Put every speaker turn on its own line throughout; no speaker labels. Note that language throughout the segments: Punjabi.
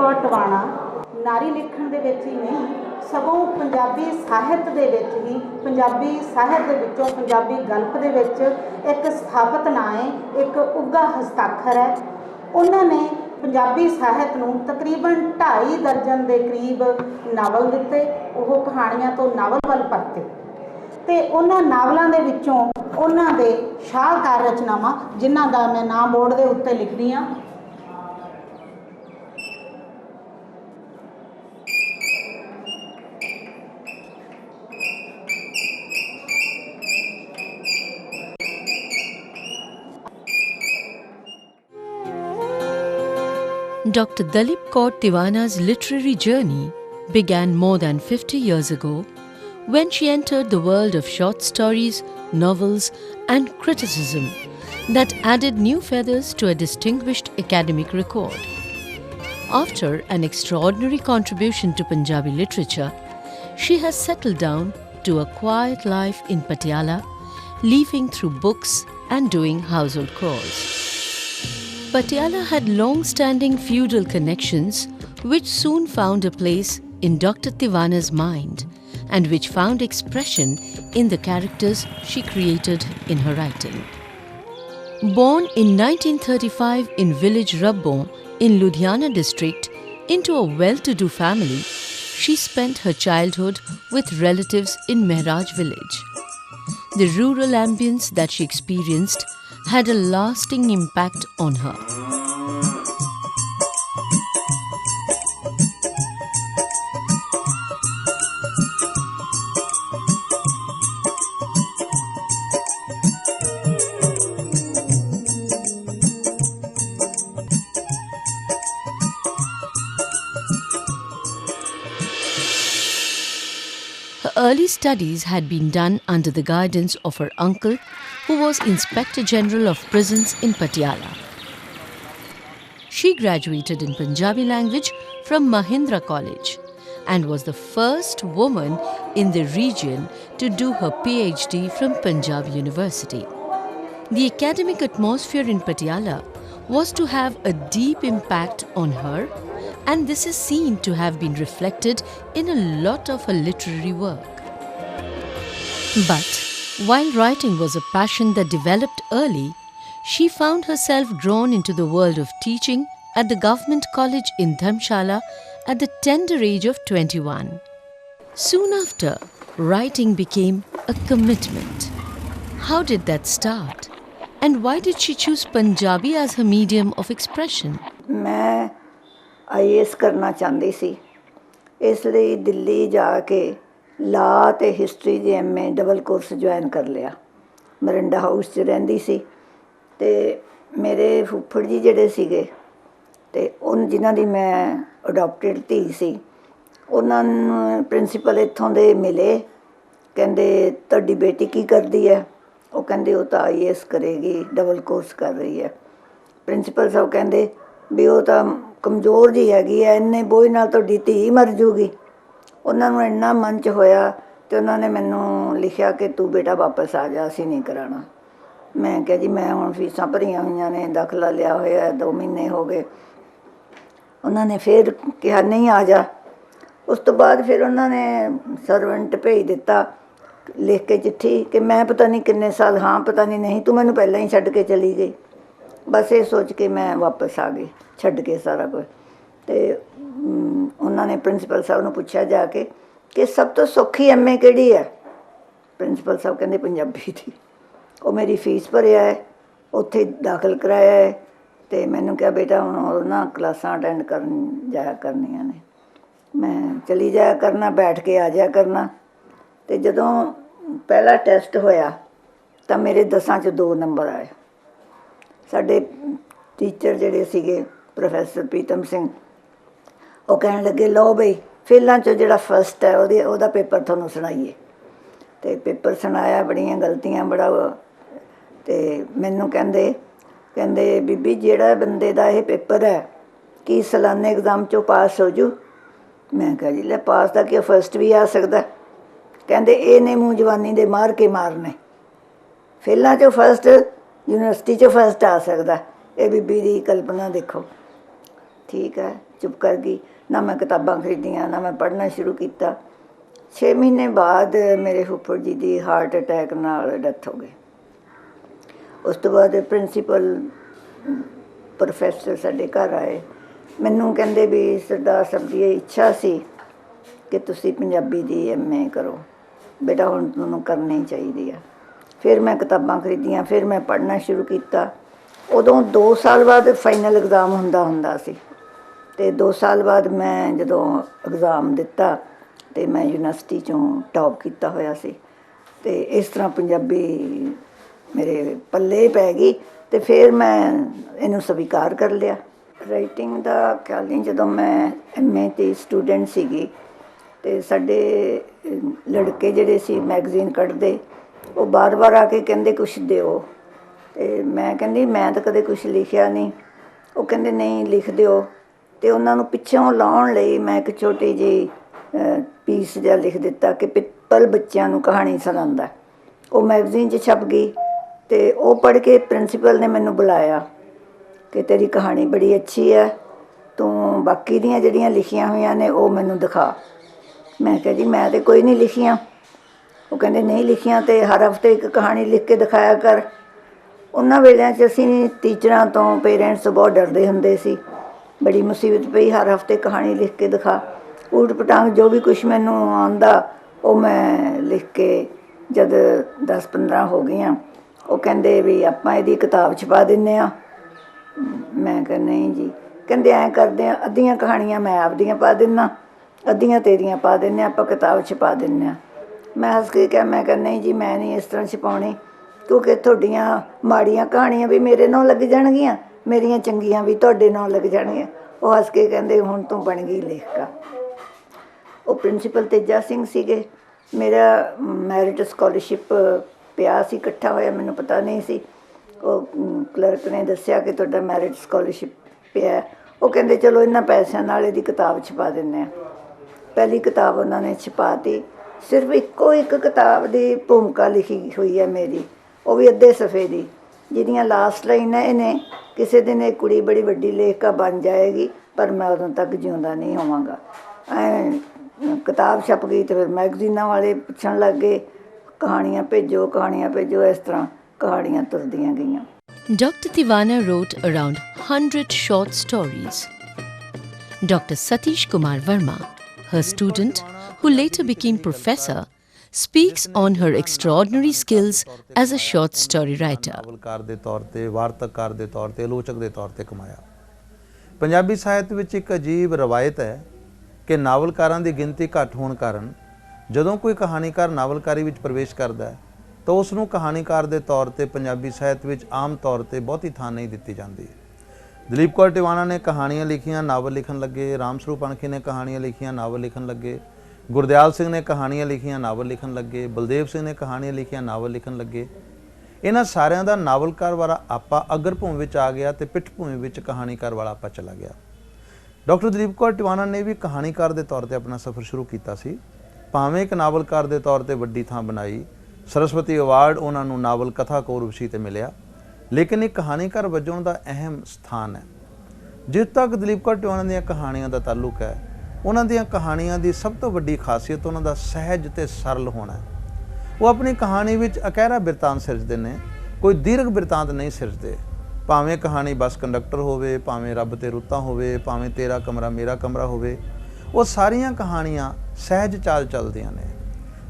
ਕੌਰ ਟਿਵਾਣਾ ਨਾਰੀ ਲਿਖਣ ਦੇ ਵਿੱਚ ਹੀ ਨਹੀਂ ਸਗੋਂ ਪੰਜਾਬੀ ਸਾਹਿਤ ਦੇ ਵਿੱਚ ਹੀ ਪੰਜਾਬੀ ਸਾਹਿਤ ਦੇ ਵਿੱਚੋਂ ਪੰਜਾਬੀ ਗਲਪ ਦੇ ਵਿੱਚ ਇੱਕ ਸਥਾਪਿਤ ਨਾਂ ਹੈ, ਇੱਕ ਉੱਘਾ ਹਸਤਾਖਰ ਹੈ। ਉਹਨਾਂ ਨੇ ਪੰਜਾਬੀ ਸਾਹਿਤ ਨੂੰ ਤਕਰੀਬਨ 2.5 ਦਰਜਨ ਦੇ ਕਰੀਬ ਨਾਵਲ ਦਿੱਤੇ। ਉਹ ਕਹਾਣੀਆਂ ਤੋਂ ਨਾਵਲ ਵੱਲ ਪਰਤੇ ਤੇ ਉਹਨਾਂ ਨਾਵਲਾਂ ਦੇ ਵਿੱਚੋਂ ਉਹਨਾਂ ਦੇ ਸ਼ਾਹਕਾਰ ਰਚਨਾਵਾਂ ਜਿਨ੍ਹਾਂ ਦਾ ਮੈਂ ਨਾਮ ਬੋਰਡ ਦੇ ਉੱਤੇ ਲਿਖਦੀ ਹਾਂ।
Dr. Dalip Kaur Tiwana's literary journey began more than 50 years ago when she entered the world of short stories, novels and criticism that added new feathers to a distinguished academic record. After an extraordinary contribution to Punjabi literature, she has settled down to a quiet life in Patiala, leafing through books and doing household chores. Patiala had long-standing feudal connections which soon found a place in Dr. Tiwana's mind and which found expression in the characters she created in her writing. Born in 1935 in village Rabbon in Ludhiana district into a well-to-do family, she spent her childhood with relatives in Mehraj village. The rural ambience that she experienced had a lasting impact on her. Her early studies had been done under the guidance of her uncle, who was Inspector General of Prisons in Patiala. She graduated in Punjabi language from Mahindra College and was the first woman in the region to do her PhD from Punjab University. The academic atmosphere in Patiala was to have a deep impact on her, and this is seen to have been reflected in a lot of her literary work. But while writing was a passion that developed early, she found herself drawn into the world of teaching at the government college in Dharmshala at the tender age of 21. Soon after, writing became a commitment. How did that start? And why did she choose Punjabi as her medium of expression?
मैं IAS करना चाहती सी, इसलिए दिल्ली जाके ला ते हिस्टरी जे MA डबल कोर्स ज्वाइन कर लिया। मरिंडा हाउस च रहिंदी सी ते मेरे फुੱਫੜ जी ਜਿਹੜੇ ਸੀਗੇ ਤੇ ਜਿਨ੍ਹਾਂ ਦੀ ਮੈਂ ਅਡਾਪਟਡ ਧੀ ਸੀ, ਉਹਨਾਂ ਨੂੰ ਪ੍ਰਿੰਸੀਪਲ ਇੱਥੋਂ ਦੇ ਮਿਲੇ, ਕਹਿੰਦੇ ਤੁਹਾਡੀ ਬੇਟੀ ਕੀ ਕਰਦੀ ਹੈ? ਉਹ ਕਹਿੰਦੇ ਉਹ ਤਾਂ IAS ਕਰੇਗੀ, ਡਬਲ ਕੋਰਸ ਕਰ ਰਹੀ ਹੈ। ਪ੍ਰਿੰਸੀਪਲ ਸਾਹਿਬ ਕਹਿੰਦੇ ਵੀ ਉਹ ਤਾਂ ਕਮਜ਼ੋਰ ਜੀ ਹੈਗੀ ਹੈ, ਇੰਨੇ ਬੋਝ ਨਾਲ ਤੁਹਾਡੀ ਧੀ ਮਰ ਜੂਗੀ। ਉਹਨਾਂ ਨੂੰ ਇੰਨਾ ਮਨ 'ਚ ਹੋਇਆ ਅਤੇ ਉਹਨਾਂ ਨੇ ਮੈਨੂੰ ਲਿਖਿਆ ਕਿ ਤੂੰ ਬੇਟਾ ਵਾਪਸ ਆ ਜਾ, ਅਸੀਂ ਨਹੀਂ ਕਰਾਉਣਾ। ਮੈਂ ਕਿਹਾ ਜੀ ਮੈਂ ਹੁਣ ਫੀਸਾਂ ਭਰੀਆਂ ਹੋਈਆਂ ਨੇ, ਦਾਖਲਾ ਲਿਆ ਹੋਇਆ 2 ਮਹੀਨੇ ਹੋ ਗਏ। ਉਹਨਾਂ ਨੇ ਫਿਰ ਕਿਹਾ ਨਹੀਂ ਆ ਜਾ। ਉਸ ਤੋਂ ਬਾਅਦ ਫਿਰ ਉਹਨਾਂ ਨੇ ਸਰਵੈਂਟ ਭੇਜ ਦਿੱਤਾ ਲਿਖ ਕੇ ਚਿੱਠੀ ਕਿ ਮੈਂ ਪਤਾ ਨਹੀਂ ਕਿੰਨੇ ਸਾਲ ਹਾਂ ਪਤਾ ਨਹੀਂ ਤੂੰ ਮੈਨੂੰ ਪਹਿਲਾਂ ਹੀ ਛੱਡ ਕੇ ਚਲੀ ਗਈ। ਬਸ ਇਹ ਸੋਚ ਕੇ ਮੈਂ ਵਾਪਸ ਆ ਗਈ ਛੱਡ ਕੇ ਸਾਰਾ ਕੁਝ। ਅਤੇ ਉਹਨਾਂ ਨੇ ਪ੍ਰਿੰਸੀਪਲ ਸਾਹਿਬ ਨੂੰ ਪੁੱਛਿਆ ਜਾ ਕੇ ਕਿ ਸਭ ਤੋਂ ਸੌਖੀ MA ਕਿਹੜੀ ਹੈ? ਪ੍ਰਿੰਸੀਪਲ ਸਾਹਿਬ ਕਹਿੰਦੇ ਪੰਜਾਬੀ ਦੀ। ਉਹ ਮੇਰੀ ਫੀਸ ਭਰਿਆ ਹੈ, ਉੱਥੇ ਦਾਖਲ ਕਰਾਇਆ ਹੈ ਅਤੇ ਮੈਨੂੰ ਕਿਹਾ ਬੇਟਾ ਹੁਣ ਉਹ ਨਾ ਕਲਾਸਾਂ ਅਟੈਂਡ ਕਰਨ ਜਾਇਆ ਕਰਨੀਆਂ ਨੇ, ਮੈਂ ਚਲੀ ਜਾਇਆ ਕਰਨਾ, ਬੈਠ ਕੇ ਆ ਜਾਇਆ ਕਰਨਾ। ਅਤੇ ਜਦੋਂ ਪਹਿਲਾ ਟੈਸਟ ਹੋਇਆ ਤਾਂ ਮੇਰੇ 10 'ਚ 2 ਨੰਬਰ ਆਏ। ਸਾਡੇ ਟੀਚਰ ਜਿਹੜੇ ਸੀਗੇ ਪ੍ਰੋਫੈਸਰ ਪ੍ਰੀਤਮ ਸਿੰਘ, ਉਹ ਕਹਿਣ ਲੱਗੇ ਲਓ ਬਈ ਫੇਲਾਂ 'ਚੋਂ ਜਿਹੜਾ ਫਸਟ ਹੈ ਉਹਦਾ ਪੇਪਰ ਤੁਹਾਨੂੰ ਸੁਣਾਈਏ। ਅਤੇ ਪੇਪਰ ਸੁਣਾਇਆ, ਬੜੀਆਂ ਗਲਤੀਆਂ ਬੜਾ। ਅਤੇ ਮੈਨੂੰ ਕਹਿੰਦੇ ਬੀਬੀ ਜਿਹੜਾ ਬੰਦੇ ਦਾ ਇਹ ਪੇਪਰ ਹੈ ਕੀ ਸਾਲਾਨੇ ਐਗਜ਼ਾਮ 'ਚੋਂ ਪਾਸ ਹੋ ਜੂ? ਮੈਂ ਕਿਹਾ ਜੀ ਲੈ ਪਾਸ ਦਾ ਕਿ ਫਸਟ ਵੀ ਆ ਸਕਦਾ। ਕਹਿੰਦੇ ਇਹ ਨੇ ਮੂੰਹ ਜਵਾਨੀ ਦੇ ਮਾਰ ਕੇ ਮਾਰਨੇ, ਫੇਲਾਂ 'ਚੋਂ ਫਸਟ ਯੂਨੀਵਰਸਿਟੀ 'ਚੋਂ ਫਸਟ ਆ ਸਕਦਾ। ਇਹ ਬੀਬੀ ਦੀ ਕਲਪਨਾ ਦੇਖੋ। ਠੀਕ ਹੈ, चुप कर गई, ना मैं किताबां खरीदियाँ, ना मैं पढ़ना शुरू किया। 6 महीने बाद मेरे फुੱਫੜ जी की हार्ट अटैक नाल डैथ हो गई। उस तो बाद प्रिंसीपल प्रोफैसर साडे घर आए, मैनू कहंदे भी सरदार साहब की इच्छा सी कि तुसी पंजाबी दी MA करो, बेटा हुण तुहानूं करनी चाहिए है। फिर मैं किताबां खरीदियाँ, फिर मैं पढ़ना शुरू किया। उदों 2 साल बाद फाइनल एग्ज़ाम हुंदा सी, ते 2 साल बाद मैं जदों एग्ज़ाम दिता तो मैं यूनिवर्सिटी चों टॉप किया होया सी। ते इस तरह पंजाबी मेरे पल्ले पै गई, तो फिर मैं इनू स्वीकार कर लिया। राइटिंग का ख्याल नहीं, जदों मैं MA की स्टूडेंट सीगी ते साडे लड़के जिहड़े सी मैगजीन कढ़दे, वो बार बार आके कहंदे कुछ दिओ, ते मैं कहंदी मैं तो कदे कुछ लिखिया नहीं। वो कहंदे नहीं लिख दिओ, ते उन्हां नूं पिछों लाउण लई मैं एक छोटी जी पीस जिहा लिख दिता कि पिੱਪਲ बच्चों नूं कहानी सुणांदा। वो मैगजीन 'च छप गई, तो वो पढ़ के प्रिंसीपल ने मैनू बुलाया कि तेरी कहानी बड़ी अच्छी है, तू बाकी दियां जिहड़ियां लिखियां होईयां ने वो मैनू दिखा। मैं कहा जी मैं तो कोई नहीं लिखियां। वो कहंदे नहीं लिखियां तो हर हफ्ते एक कहानी लिख के दिखाया कर। उन्हां वेलिਆਂ 'ਚ ਅਸੀਂ टीचरां तो पेरेंट्स बहुत डरदे हुंदे सी, बड़ी मुसीबत पई, हर हफ्ते कहानी लिख के दिखा। ऊट पटांग जो भी कुछ मैनू आंदा वो मैं लिख के, जद 10-15 हो गईयां, वो कहंदे भी आपां इहदी किताब छपा दिंदे आ। मैं कहा नहीं जी। कहंदे ऐं करदे आ, अद्धियां कहानियां मैं आपदियां पा दिन्ना, अद्धियां तेरियां पा दिन्ने, आपां किताब छपा दिन्ने आ। मैं हस के कहा, मैं कहा नहीं जी मैं नहीं इस तरह छपाउणी, क्योंकि तुहाडियां माड़ियां कहानियां भी मेरे नाल लग जाणगियां, मेरियां चंगियां भी तुहाडे नाल लग जाणगियां। वो हस के कहंदे हुण तूं बन गई लेखका। वो प्रिंसीपल तेजा सिंह सीगे, मेरा मैरिट स्कॉलरशिप पिया सी इकट्ठा होया, मैनू पता नहीं सी। वो क्लर्क ने दस्सिया कि तुहाडा मैरिट स्कॉलरशिप पिया। वो कहंदे चलो इन्हां पैसिਆਂ ਨਾਲ ਇਹਦੀ किताब छपा दिंदे आ। पहली किताब उन्होंने छपाती, सिर्फ इक्को एक किताब की भूमिका लिखी हुई है मेरी, वो भी अद्धे सफ़े की, जिहदियां लास्ट लाइन है इन्हें किसी दिन एक कुड़ी बड़ी वड्डी लेखिका बन जाएगी पर मैं उदों तक जिउंदा नहीं होवांगा। किताब छप गई तो फिर मैगजीनां वाले पुछण लग गए कहानियां भेजो, इस तरह कहानियां तुरदियां गईयां।
Dr. Tiwana wrote around 100 short stories. Dr. Satish Kumar Verma, her student, who later became professor, speaks on her extraordinary skills as a short story writer.
ਨਾਵਲਕਾਰ ਦੇ ਤੌਰ ਤੇ, ਵਾਰਤਕਕਾਰ ਦੇ ਤੌਰ ਤੇ, ਆਲੋਚਕ ਦੇ ਤੌਰ ਤੇ ਕਮਾਇਆ। ਪੰਜਾਬੀ ਸਾਹਿਤ ਵਿੱਚ ਇੱਕ ਅਜੀਬ ਰਵਾਇਤ ਹੈ ਕਿ ਨਾਵਲਕਾਰਾਂ ਦੀ ਗਿਣਤੀ ਘੱਟ ਹੋਣ ਕਾਰਨ ਜਦੋਂ ਕੋਈ ਕਹਾਣੀਕਾਰ ਨਾਵਲਕਾਰੀ ਵਿੱਚ ਪ੍ਰਵੇਸ਼ ਕਰਦਾ ਹੈ ਤਾਂ ਉਸ ਨੂੰ ਕਹਾਣੀਕਾਰ ਦੇ ਤੌਰ ਤੇ ਪੰਜਾਬੀ ਸਾਹਿਤ ਵਿੱਚ ਆਮ ਤੌਰ ਤੇ ਬਹੁਤੀ ਥਾਂ ਨਹੀਂ ਦਿੱਤੀ ਜਾਂਦੀ। ਦਲੀਪ ਕੌਰ ਟਿਵਾਣਾ ਨੇ ਕਹਾਣੀਆਂ ਲਿਖੀਆਂ, ਨਾਵਲ ਲਿਖਣ ਲੱਗੇ। ਰਾਮ ਸਰੂਪ ਅਣਖੀ ਨੇ ਕਹਾਣੀਆਂ ਲਿਖੀਆਂ, ਨਾਵਲ ਲਿਖਣ ਲੱਗੇ। ਗੁਰਦਿਆਲ ਸਿੰਘ ਨੇ ਕਹਾਣੀਆਂ ਲਿਖੀਆਂ, ਨਾਵਲ ਲਿਖਣ ਲੱਗੇ। ਬਲਦੇਵ ਸਿੰਘ ਨੇ ਕਹਾਣੀਆਂ ਲਿਖੀਆਂ, ਨਾਵਲ ਲਿਖਣ ਲੱਗੇ। ਇਹਨਾਂ ਸਾਰਿਆਂ ਦਾ ਨਾਵਲਕਾਰ ਵਾਲਾ ਆਪਾ ਅਗਰ ਭੂਮੀ ਵਿੱਚ ਆ ਗਿਆ ਤੇ ਪਿੱਠ ਭੂਮੀ ਵਿੱਚ ਕਹਾਣੀਕਾਰ ਵਾਲਾ ਆਪਾ ਚਲਾ ਗਿਆ। ਡਾਕਟਰ ਦਲੀਪ ਕੌਰ ਟਿਵਾਣਾ ਨੇ ਵੀ ਕਹਾਣੀਕਾਰ ਦੇ ਤੌਰ ਤੇ ਆਪਣਾ ਸਫ਼ਰ ਸ਼ੁਰੂ ਕੀਤਾ ਸੀ। ਭਾਵੇਂ ਇੱਕ ਨਾਵਲਕਾਰ ਦੇ ਤੌਰ ਤੇ ਵੱਡੀ ਥਾਂ ਬਣਾਈ, ਸਰਸਵਤੀ ਅਵਾਰਡ ਉਹਨਾਂ ਨੂੰ ਨਾਵਲ ਕਥਾ ਕੌਰ ਵਿਸ਼ੀ ਤੇ ਮਿਲਿਆ, ਲੇਕਿਨ ਇੱਕ ਕਹਾਣੀਕਾਰ ਵਜੋਂ ਦਾ ਅਹਿਮ ਸਥਾਨ ਹੈ। ਜਿੱਥੇ ਤੱਕ ਦਲੀਪ ਕੌਰ ਟਿਵਾਣਾ ਦੀਆਂ ਕਹਾਣੀਆਂ ਦਾ ਤਾਲੁਕ ਹੈ, ਉਹਨਾਂ ਦੀਆਂ ਕਹਾਣੀਆਂ ਦੀ ਸਭ ਤੋਂ ਵੱਡੀ ਖਾਸੀਅਤ ਉਹਨਾਂ ਦਾ ਸਹਿਜ ਤੇ ਸਰਲ ਹੋਣਾ ਹੈ। ਉਹ ਆਪਣੀ ਕਹਾਣੀ ਵਿੱਚ ਅਕਹਿਰਾ ਬਿਰਤਾਂਤ ਸਿਰਜਦੇ ਨੇ, ਕੋਈ ਦੀਰਘ ਬਿਰਤਾਂਤ ਨਹੀਂ ਸਿਰਜਦੇ। ਭਾਵੇਂ ਕਹਾਣੀ ਬੱਸ ਕੰਡਕਟਰ ਹੋਵੇ, ਭਾਵੇਂ ਰੱਬ ਤੇ ਰੁੱਤਾਂ ਹੋਵੇ, ਭਾਵੇਂ ਤੇਰਾ ਕਮਰਾ ਮੇਰਾ ਕਮਰਾ ਹੋਵੇ, ਉਹ ਸਾਰੀਆਂ ਕਹਾਣੀਆਂ ਸਹਿਜ ਚਾਲ ਚੱਲਦੀਆਂ ਨੇ।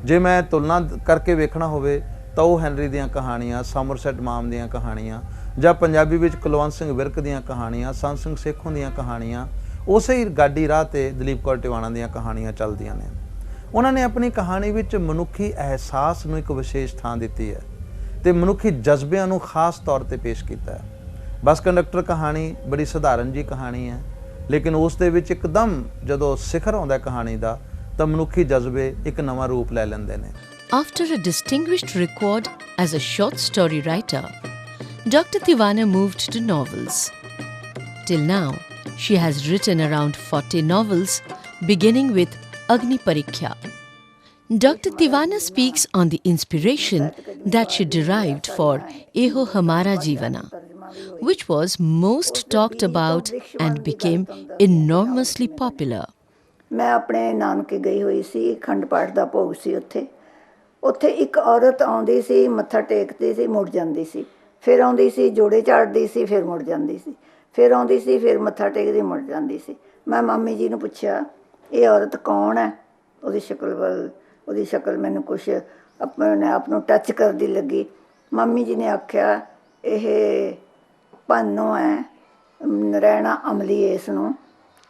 ਜੇ ਮੈਂ ਤੁਲਨਾ ਕਰਕੇ ਵੇਖਣਾ ਹੋਵੇ ਤਾਂ ਉਹ ਹੈਨਰੀ ਦੀਆਂ ਕਹਾਣੀਆਂ, ਸਮਰਸੈਟ ਮਾਮ ਦੀਆਂ ਕਹਾਣੀਆਂ, ਜਾਂ ਪੰਜਾਬੀ ਵਿੱਚ ਕੁਲਵੰਤ ਸਿੰਘ ਵਿਰਕ ਦੀਆਂ ਕਹਾਣੀਆਂ, ਸੰਤ ਸਿੰਘ ਸੇਖੋਂ ਦੀਆਂ ਕਹਾਣੀਆਂ, ਉਸੇ ਹੀ ਗਾਡੀ ਰਾਹ ਤੇ ਦਲੀਪ ਕੌਰ ਟਿਵਾਣਾ ਦੀਆਂ ਕਹਾਣੀਆਂ ਚੱਲਦੀਆਂ ਨੇ। ਉਹਨਾਂ ਨੇ ਆਪਣੀ ਕਹਾਣੀ ਵਿੱਚ ਮਨੁੱਖੀ ਅਹਿਸਾਸ ਨੂੰ ਇੱਕ ਵਿਸ਼ੇਸ਼ ਥਾਂ ਦਿੱਤੀ ਹੈ ਤੇ ਮਨੁੱਖੀ ਜਜ਼ਬਿਆਂ ਨੂੰ ਖਾਸ ਤੌਰ ਤੇ ਪੇਸ਼ ਕੀਤਾ ਹੈ। ਬੱਸ ਕੰਡਕਟਰ ਕਹਾਣੀ ਬੜੀ ਸਧਾਰਨ ਜੀ ਕਹਾਣੀ ਹੈ, ਲੇਕਿਨ ਉਸ ਦੇ ਵਿੱਚ ਇੱਕਦਮ ਜਦੋਂ ਸਿਖਰ ਆਉਂਦਾ ਕਹਾਣੀ ਦਾ ਤਾਂ ਮਨੁੱਖੀ ਜਜ਼ਬੇ ਇੱਕ ਨਵਾਂ ਰੂਪ ਲੈ ਲੈਂਦੇ ਨੇ।
After a distinguished record as a short story writer, Dr. Tiwana moved to novels. Till now, she has written around 40 novels, beginning with Agni Pariksha. Dr. Tiwana speaks on the inspiration that she derived for Eho Hamara Jeevana. which was most talked about and became enormously popular.
ਮੈਂ ਆਪਣੇ ਨਾਨਕੇ ਗਈ ਹੋਈ ਸੀ, ਅਖੰਡ ਪਾਠ ਦਾ ਭੋਗ ਸੀ ਉੱਥੇ। ਉੱਥੇ ਇੱਕ ਔਰਤ ਆਉਂਦੀ ਸੀ, ਮੱਥਾ ਟੇਕਦੀ ਸੀ, ਮੁੜ ਜਾਂਦੀ ਸੀ, ਫਿਰ ਆਉਂਦੀ ਸੀ, ਜੋੜੇ ਝਾੜਦੀ ਸੀ, ਫਿਰ ਮੁੜ ਜਾਂਦੀ ਸੀ, ਫਿਰ ਆਉਂਦੀ ਸੀ, ਫਿਰ ਮੱਥਾ ਟੇਕਦੀ ਮੁੜ ਜਾਂਦੀ ਸੀ। ਮੈਂ ਮਾਮੀ ਜੀ ਨੂੰ ਪੁੱਛਿਆ ਇਹ ਔਰਤ ਕੌਣ ਹੈ? ਉਹਦੀ ਸ਼ਕਲ ਮੈਨੂੰ ਕੁਛ ਆਪਣੇ ਆਪ ਨੂੰ ਟੱਚ ਕਰਦੀ ਲੱਗੀ। ਮੰਮੀ ਜੀ ਨੇ ਆਖਿਆ ਇਹ ਭਾਨੋ ਹੈ, ਨਰੈਣਾ ਅਮਲੀ ਇਸ ਨੂੰ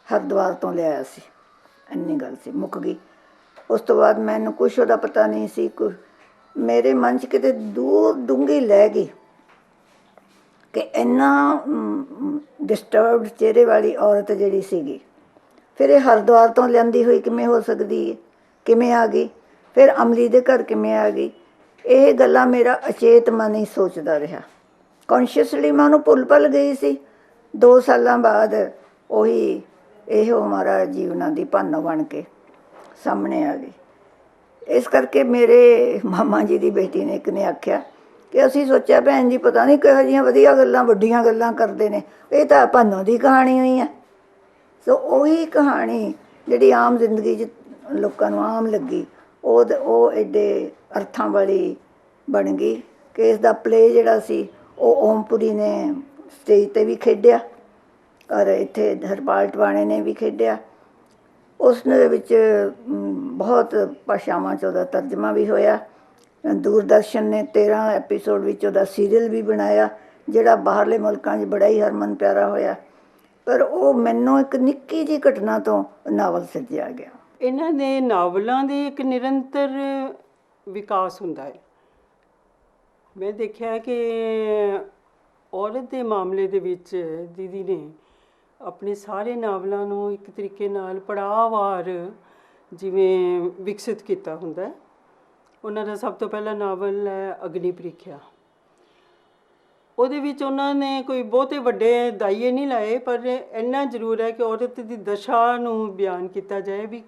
ਹਰਿਦੁਆਰ ਤੋਂ ਲਿਆਇਆ ਸੀ। ਇੰਨੀ ਗੱਲ ਸੀ, ਮੁੱਕ ਗਈ। ਉਸ ਤੋਂ ਬਾਅਦ ਮੈਨੂੰ ਕੁਛ ਉਹਦਾ ਪਤਾ ਨਹੀਂ ਸੀ। ਮੇਰੇ ਮਨ 'ਚ ਕਿਤੇ ਦੂਰ ਡੂੰਘੀ ਲੈ ਗਈ ਕਿ ਇੰਨਾ ਡਿਸਟਰਬਡ ਚਿਹਰੇ ਵਾਲੀ ਔਰਤ ਜਿਹੜੀ ਸੀਗੀ, ਫਿਰ ਇਹ ਹਰਿਦੁਆਰ ਤੋਂ ਲਿਆਂਦੀ ਹੋਈ ਕਿਵੇਂ ਹੋ ਸਕਦੀ ਹੈ? ਕਿਵੇਂ ਆ ਗਈ? ਫਿਰ ਅਮਲੀ ਦੇ ਘਰ ਕਿਵੇਂ ਆ ਗਈ? ਇਹ ਗੱਲਾਂ ਮੇਰਾ ਅਚੇਤ ਮਨ ਹੀ ਸੋਚਦਾ ਰਿਹਾ। ਕੌਨਸ਼ੀਅਸਲੀ ਮੈਂ ਉਹਨੂੰ ਭੁੱਲ ਗਈ ਸੀ। 2 ਸਾਲਾਂ ਬਾਅਦ ਉਹੀ ਇਹੋ ਹਮਾਰਾ ਜੀਵਨਾਂ ਦੀ ਭਾਨੋ ਬਣ ਕੇ ਸਾਹਮਣੇ ਆ ਗਈ। ਇਸ ਕਰਕੇ ਮੇਰੇ ਮਾਮਾ ਜੀ ਦੀ ਬੇਟੀ ਨੇ ਇੱਕ ਨੇ ਆਖਿਆ ਕਿ ਅਸੀਂ ਸੋਚਿਆ ਭੈਣ ਜੀ ਪਤਾ ਨਹੀਂ ਕਿਹੋ ਜਿਹੀਆਂ ਵਧੀਆ ਗੱਲਾਂ, ਵੱਡੀਆਂ ਗੱਲਾਂ ਕਰਦੇ ਨੇ, ਇਹ ਤਾਂ ਭਾਨੋ ਦੀ ਕਹਾਣੀ ਹੋਈ ਹੈ। ਸੋ ਉਹੀ ਕਹਾਣੀ ਜਿਹੜੀ ਆਮ ਜ਼ਿੰਦਗੀ 'ਚ ਲੋਕਾਂ ਨੂੰ ਆਮ ਲੱਗੀ, ਉਹ ਐਡੇ ਅਰਥਾਂ ਵਾਲੀ ਬਣ ਗਈ ਕਿ ਇਸ ਦਾ ਪਲੇ ਜਿਹੜਾ ਸੀ ਉਹ ਓਮਪੁਰੀ ਨੇ ਸਟੇਜ 'ਤੇ ਵੀ ਖੇਡਿਆ ਔਰ ਇੱਥੇ ਹਰਪਾਲ ਟਿਵਾਣੇ ਨੇ ਵੀ ਖੇਡਿਆ। ਉਸ ਦੇ ਵਿੱਚ ਬਹੁਤ ਭਾਸ਼ਾਵਾਂ 'ਚ ਉਹਦਾ ਤਰਜਮਾ ਵੀ ਹੋਇਆ। ਦੂਰਦਰਸ਼ਨ ਨੇ 13 ਐਪੀਸੋਡ ਵਿੱਚ ਉਹਦਾ ਸੀਰੀਅਲ ਵੀ ਬਣਾਇਆ ਜਿਹੜਾ ਬਾਹਰਲੇ ਮੁਲਕਾਂ 'ਚ ਬੜਾ ਹੀ ਹਰਮਨ ਪਿਆਰਾ ਹੋਇਆ। ਪਰ ਉਹ ਮੈਨੂੰ ਇੱਕ ਨਿੱਕੀ ਜਿਹੀ ਘਟਨਾ ਤੋਂ ਨਾਵਲ ਸਿਰਜਿਆ ਗਿਆ।
ਇਹਨਾਂ ਦੇ ਨਾਵਲਾਂ ਦੇ ਇੱਕ ਨਿਰੰਤਰ ਵਿਕਾਸ ਹੁੰਦਾ ਹੈ। ਮੈਂ ਦੇਖਿਆ ਕਿ ਔਰਤ ਦੇ ਮਾਮਲੇ ਦੇ ਵਿੱਚ ਦੀਦੀ ਨੇ ਆਪਣੇ ਸਾਰੇ ਨਾਵਲਾਂ ਨੂੰ ਇੱਕ ਤਰੀਕੇ ਨਾਲ ਪੜਾਅਵਾਰ ਜਿਵੇਂ ਵਿਕਸਿਤ ਕੀਤਾ ਹੁੰਦਾ ਹੈ। ਉਹਨਾਂ ਦਾ ਸਭ ਤੋਂ ਪਹਿਲਾ ਨਾਵਲ ਹੈ ਅਗਨੀ ਪ੍ਰੀਖਿਆ। ਉਹਦੇ ਵਿੱਚ ਉਹਨਾਂ ਨੇ ਕੋਈ ਬਹੁਤੇ ਵੱਡੇ ਦਾਈਏ ਨਹੀਂ ਲਾਏ, ਪਰ ਇੰਨਾ ਜ਼ਰੂਰ ਹੈ ਕਿ ਔਰਤ ਦੀ ਦਸ਼ਾ ਨੂੰ ਬਿਆਨ ਕੀਤਾ ਜਾਏ ਵੀ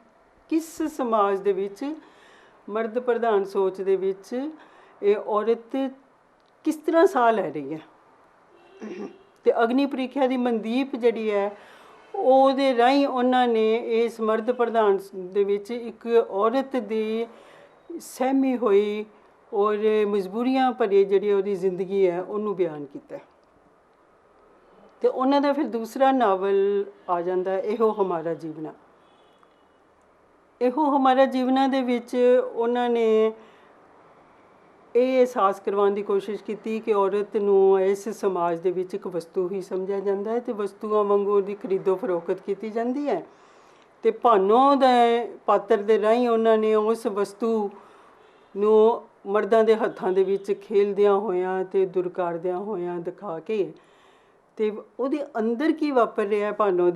ਕਿਸ ਸਮਾਜ ਦੇ ਵਿੱਚ ਮਰਦ ਪ੍ਰਧਾਨ ਸੋਚ ਦੇ ਵਿੱਚ ਇਹ ਔਰਤ ਕਿਸ ਤਰ੍ਹਾਂ ਸਾਹ ਲੈ ਰਹੀ ਹੈ। ਅਤੇ ਅਗਨੀ ਪ੍ਰੀਖਿਆ ਦੀ ਮਨਦੀਪ ਜਿਹੜੀ ਹੈ ਉਹਦੇ ਰਾਹੀਂ ਉਹਨਾਂ ਨੇ ਇਸ ਮਰਦ ਪ੍ਰਧਾਨ ਦੇ ਵਿੱਚ ਇੱਕ ਔਰਤ ਦੀ ਸਹਿਮੀ ਹੋਈ ਔਰ ਮਜਬੂਰੀਆਂ ਭਰੀ ਜਿਹੜੀ ਉਹਦੀ ਜ਼ਿੰਦਗੀ ਹੈ ਉਹਨੂੰ ਬਿਆਨ ਕੀਤਾ। ਅਤੇ ਉਹਨਾਂ ਦਾ ਫਿਰ ਦੂਸਰਾ ਨਾਵਲ ਆ ਜਾਂਦਾ ਇਹੋ ਹਮਾਰਾ ਜੀਵਨਾ। ਇਹੋ ਹਮਾਰਾ ਜੀਵਨਾ ਦੇ ਵਿੱਚ ਉਹਨਾਂ ਨੇ ਇਹ ਅਹਿਸਾਸ ਕਰਵਾਉਣ ਦੀ ਕੋਸ਼ਿਸ਼ ਕੀਤੀ ਕਿ ਔਰਤ ਨੂੰ ਇਸ ਸਮਾਜ ਦੇ ਵਿੱਚ ਇੱਕ ਵਸਤੂ ਹੀ ਸਮਝਿਆ ਜਾਂਦਾ ਹੈ ਅਤੇ ਵਸਤੂਆਂ ਵਾਂਗੂ ਉਹਦੀ ਖਰੀਦੋ ਫਰੋਖਤ ਕੀਤੀ ਜਾਂਦੀ ਹੈ। ਅਤੇ ਭਾਨੋ ਦੇ ਪਾਤਰ ਦੇ ਰਾਹੀਂ ਉਹਨਾਂ ਨੇ ਉਸ ਵਸਤੂ ਨੂੰ ਮਰਦਾਂ ਦੇ ਹੱਥਾਂ ਦੇ ਵਿੱਚ ਖੇਲਦਿਆਂ ਹੋਇਆਂ ਅਤੇ ਦੁਰਕਾਰਦਿਆਂ ਹੋਇਆਂ ਦਿਖਾ ਕੇ ਅਤੇ ਉਹਦੇ ਅੰਦਰ ਕੀ ਵਾਪਰ ਰਿਹਾ ਭਾਨੋ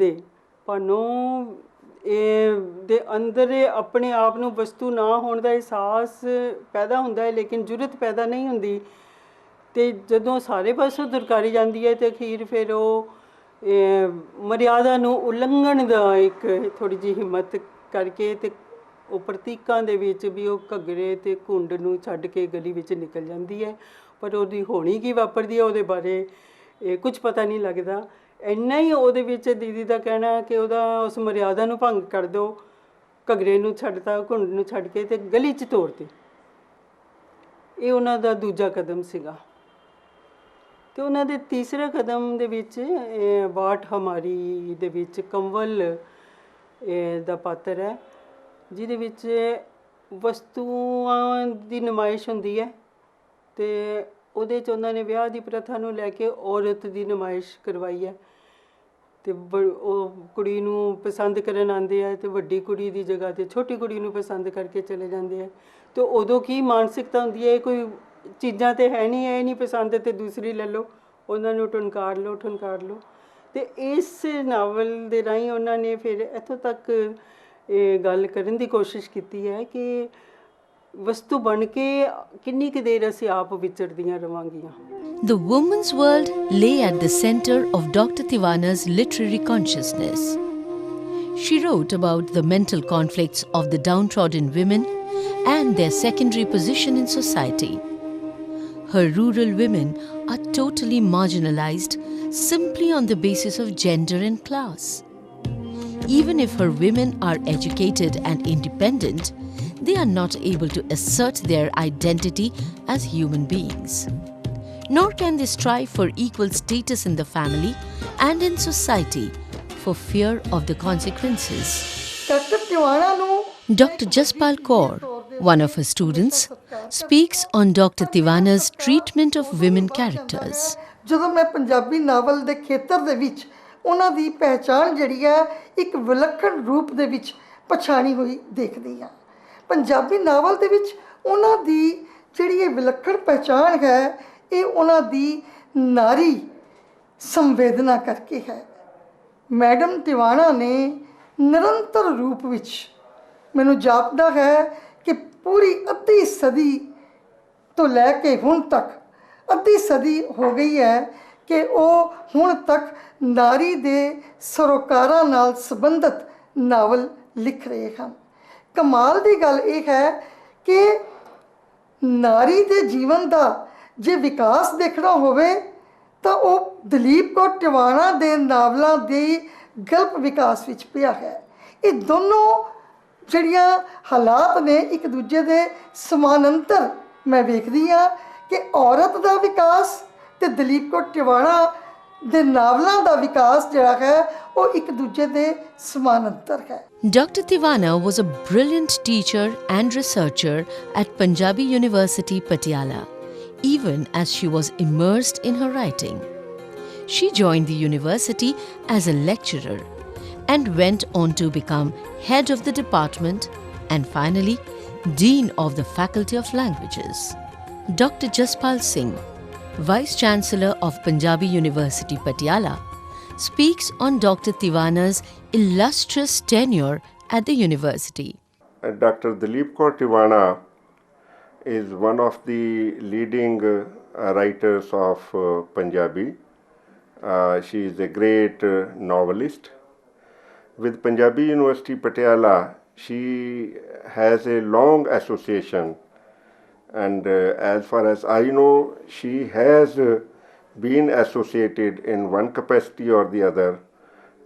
ਦੇ ਅੰਦਰ ਆਪਣੇ ਆਪ ਨੂੰ ਵਸਤੂ ਨਾ ਹੋਣ ਦਾ ਅਹਿਸਾਸ ਪੈਦਾ ਹੁੰਦਾ ਹੈ, ਲੇਕਿਨ ਜੁਰਤ ਪੈਦਾ ਨਹੀਂ ਹੁੰਦੀ। ਅਤੇ ਜਦੋਂ ਸਾਰੇ ਪਾਸੋਂ ਦੁਰਕਾਰੀ ਜਾਂਦੀ ਹੈ ਅਤੇ ਅਖੀਰ ਫਿਰ ਉਹ ਮਰਿਆਦਾ ਨੂੰ ਉਲੰਘਣ ਦਾ ਇੱਕ ਥੋੜ੍ਹੀ ਜਿਹੀ ਹਿੰਮਤ ਕਰਕੇ ਅਤੇ ਉਹ ਪ੍ਰਤੀਕਾਂ ਦੇ ਵਿੱਚ ਵੀ ਉਹ ਘੱਗਰੇ ਅਤੇ ਘੁੰਡ ਨੂੰ ਛੱਡ ਕੇ ਗਲੀ ਵਿੱਚ ਨਿਕਲ ਜਾਂਦੀ ਹੈ। ਪਰ ਉਹਦੀ ਹੋਣੀ ਕੀ ਵਾਪਰਦੀ ਹੈ ਉਹਦੇ ਬਾਰੇ ਕੁਝ ਪਤਾ ਨਹੀਂ ਲੱਗਦਾ। ਇੰਨਾ ਹੀ ਉਹਦੇ ਵਿੱਚ ਦੀਦੀ ਦਾ ਕਹਿਣਾ ਕਿ ਉਹਦਾ ਉਸ ਮਰਿਆਦਾ ਨੂੰ ਭੰਗ ਕਰ ਦਿਓ, ਘੱਗਰੇ ਨੂੰ ਛੱਡਤਾ, ਘੁੰਡ ਨੂੰ ਛੱਡ ਕੇ ਅਤੇ ਗਲੀ 'ਚ ਤੋਰਤੀ। ਇਹ ਉਹਨਾਂ ਦਾ ਦੂਜਾ ਕਦਮ ਸੀਗਾ। ਅਤੇ ਉਹਨਾਂ ਦੇ ਤੀਸਰੇ ਕਦਮ ਦੇ ਵਿੱਚ ਬਾਟ ਹਮਾਰੀ ਦੇ ਵਿੱਚ ਕੰਵਲ ਦਾ ਪਾਤਰ ਹੈ, ਜਿਹਦੇ ਵਿੱਚ ਵਸਤੂਆਂ ਦੀ ਨੁਮਾਇਸ਼ ਹੁੰਦੀ ਹੈ ਅਤੇ ਉਹਦੇ 'ਚ ਉਹਨਾਂ ਨੇ ਵਿਆਹ ਦੀ ਪ੍ਰਥਾ ਨੂੰ ਲੈ ਕੇ ਔਰਤ ਦੀ ਨੁਮਾਇਸ਼ ਕਰਵਾਈ ਹੈ। ਅਤੇ ਉਹ ਕੁੜੀ ਨੂੰ ਪਸੰਦ ਕਰਨ ਆਉਂਦੇ ਹੈ ਅਤੇ ਵੱਡੀ ਕੁੜੀ ਦੀ ਜਗ੍ਹਾ 'ਤੇ ਛੋਟੀ ਕੁੜੀ ਨੂੰ ਪਸੰਦ ਕਰਕੇ ਚਲੇ ਜਾਂਦੇ ਹੈ। ਅਤੇ ਉਦੋਂ ਕੀ ਮਾਨਸਿਕਤਾ ਹੁੰਦੀ ਹੈ, ਕੋਈ ਚੀਜ਼ਾਂ ਤਾਂ ਹੈ ਨਹੀਂ, ਇਹ ਨਹੀਂ ਪਸੰਦ ਅਤੇ ਦੂਸਰੀ ਲੈ ਲਓ, ਉਹਨਾਂ ਨੂੰ ਠੁਨਕਾਰ ਲਓ। ਅਤੇ ਇਸ ਨਾਵਲ ਦੇ ਰਾਹੀਂ ਉਹਨਾਂ ਨੇ ਫਿਰ ਇੱਥੋਂ ਤੱਕ ਇਹ ਗੱਲ ਕਰਨ ਦੀ ਕੋਸ਼ਿਸ਼ ਕੀਤੀ ਹੈ ਕਿ ਵਸਤੂ ਬਣ ਕੇ ਕਿੰਨੀ ਕੁ ਦੇਰ ਅਸੀਂ ਆਪ ਵਿਚਰਦੀਆਂ ਰਵਾਂਗੀਆਂ।
The woman's world lay at the center of Dr. Tiwana's literary consciousness. She wrote about the mental conflicts of the downtrodden women and their secondary position in society. her rural women are totally marginalized simply on the basis of gender and class. Even if her women are educated and independent, they are not able to assert their identity as human beings. Nor can they strive for equal status in the family and in society for fear of the consequences. Dr. Jaspal Kaur, one of her students, speaks on Dr. Tiwana's treatment of women characters.
ਜਦੋਂ ਮੈਂ ਪੰਜਾਬੀ ਨਾਵਲ ਦੇ ਖੇਤਰ ਦੇ ਵਿੱਚ ਉਹਨਾਂ ਦੀ ਪਹਿਚਾਣ ਜਿਹੜੀ ਹੈ ਇੱਕ ਵਿਲੱਖਣ ਰੂਪ ਦੇ ਵਿੱਚ ਪਛਾਣੀ ਹੋਈ ਦੇਖਦੀ ਹਾਂ। ਪੰਜਾਬੀ ਨਾਵਲ ਦੇ ਵਿੱਚ ਉਹਨਾਂ ਦੀ ਜਿਹੜੀ ਇਹ ਵਿਲੱਖਣ ਪਹਿਚਾਣ ਹੈ ਇਹ ਉਹਨਾਂ ਦੀ ਨਾਰੀ ਸੰਵੇਦਨਾ ਕਰਕੇ ਹੈ। ਮੈਡਮ ਟਿਵਾਣਾ ਨੇ ਨਿਰੰਤਰ ਰੂਪ ਵਿੱਚ ਮੈਨੂੰ ਜਾਪਦਾ ਹੈ ਕਿ ਪੂਰੀ ਅੱਧੀ ਸਦੀ ਤੋਂ ਲੈ ਕੇ ਹੁਣ ਤੱਕ ਅੱਧੀ ਸਦੀ ਹੋ ਗਈ ਹੈ ਕਿ ਉਹ ਹੁਣ ਤੱਕ ਨਾਰੀ ਦੇ ਸਰੋਕਾਰਾਂ ਨਾਲ ਸੰਬੰਧਿਤ ਨਾਵਲ ਲਿਖ ਰਹੇ ਹਨ। ਕਮਾਲ ਦੀ ਗੱਲ ਇਹ ਹੈ ਕਿ ਨਾਰੀ ਦੇ ਜੀਵਨ ਦਾ ਜੇ ਵਿਕਾਸ ਦੇਖਣਾ ਹੋਵੇ ਤਾਂ ਉਹ ਦਲੀਪ ਕੌਰ ਟਿਵਾਣਾ ਦੇ ਨਾਵਲਾਂ ਦੀ ਗਲਪ ਵਿਕਾਸ ਵਿੱਚ ਪਿਆ ਹੈ। ਇਹ ਦੋਨੋਂ ਜਿਹੜੀਆਂ ਹਾਲਾਤ ਨੇ ਇੱਕ ਦੂਜੇ ਦੇ ਸਮਾਨਾਂਤਰ ਮੈਂ ਵੇਖਦੀ ਹਾਂ ਕਿ ਔਰਤ ਦਾ ਵਿਕਾਸ ਤੇ ਦਲੀਪ ਕੌਰ ਟਿਵਾਣਾ ਦੇ ਨਾਵਲਾਂ ਦਾ ਵਿਕਾਸ ਜਿਹੜਾ ਹੈ ਉਹ ਇੱਕ ਦੂਜੇ ਦੇ ਸਮਾਨਾਂਤਰ ਹੈ।
Dr. Tiwana was a brilliant teacher and researcher at Punjabi University, Patiala, even as she was immersed in her writing. She joined the university as a lecturer and went on to become head of the department and finally Dean of the Faculty of Languages. Dr. Jaspal Singh, Vice Chancellor of Punjabi University, Patiala, speaks on Dr. Tiwana's illustrious tenure at the university.
Dr. Dalip Kaur Tiwana is one of the leading writers of Punjabi. She is a great novelist. With Punjabi University, Patiala, she has a long association. And as far as I know, she has been associated in one capacity or the other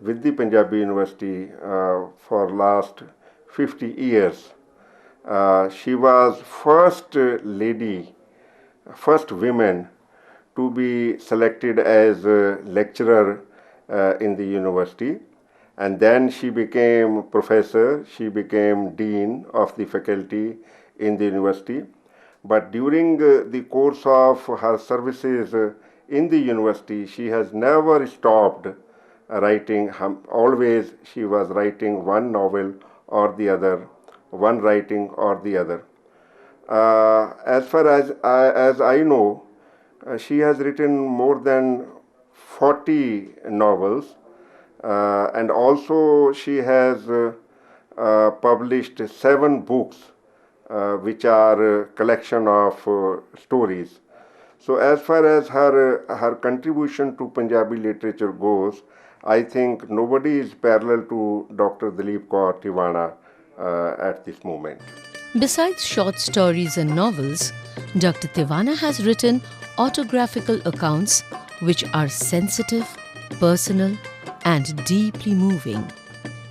with the Punjabi University for last 50 years. She was first lady, first woman to be selected as a lecturer in the university. And then she became professor, she became dean of the faculty in the university. But during the course of her services in the university, she has never stopped writing. Always she was writing one novel or the other, one writing or the other. As far as I know, she has written more than 40 novels, and also she has published 7 books, which are a collection of stories. So as far as her contribution to Punjabi literature goes, I think nobody is parallel to Dr. Dalip Kaur Tiwana at this moment.
Besides short stories and novels, Dr. Tiwana has written autographical accounts which are sensitive, personal, and deeply moving.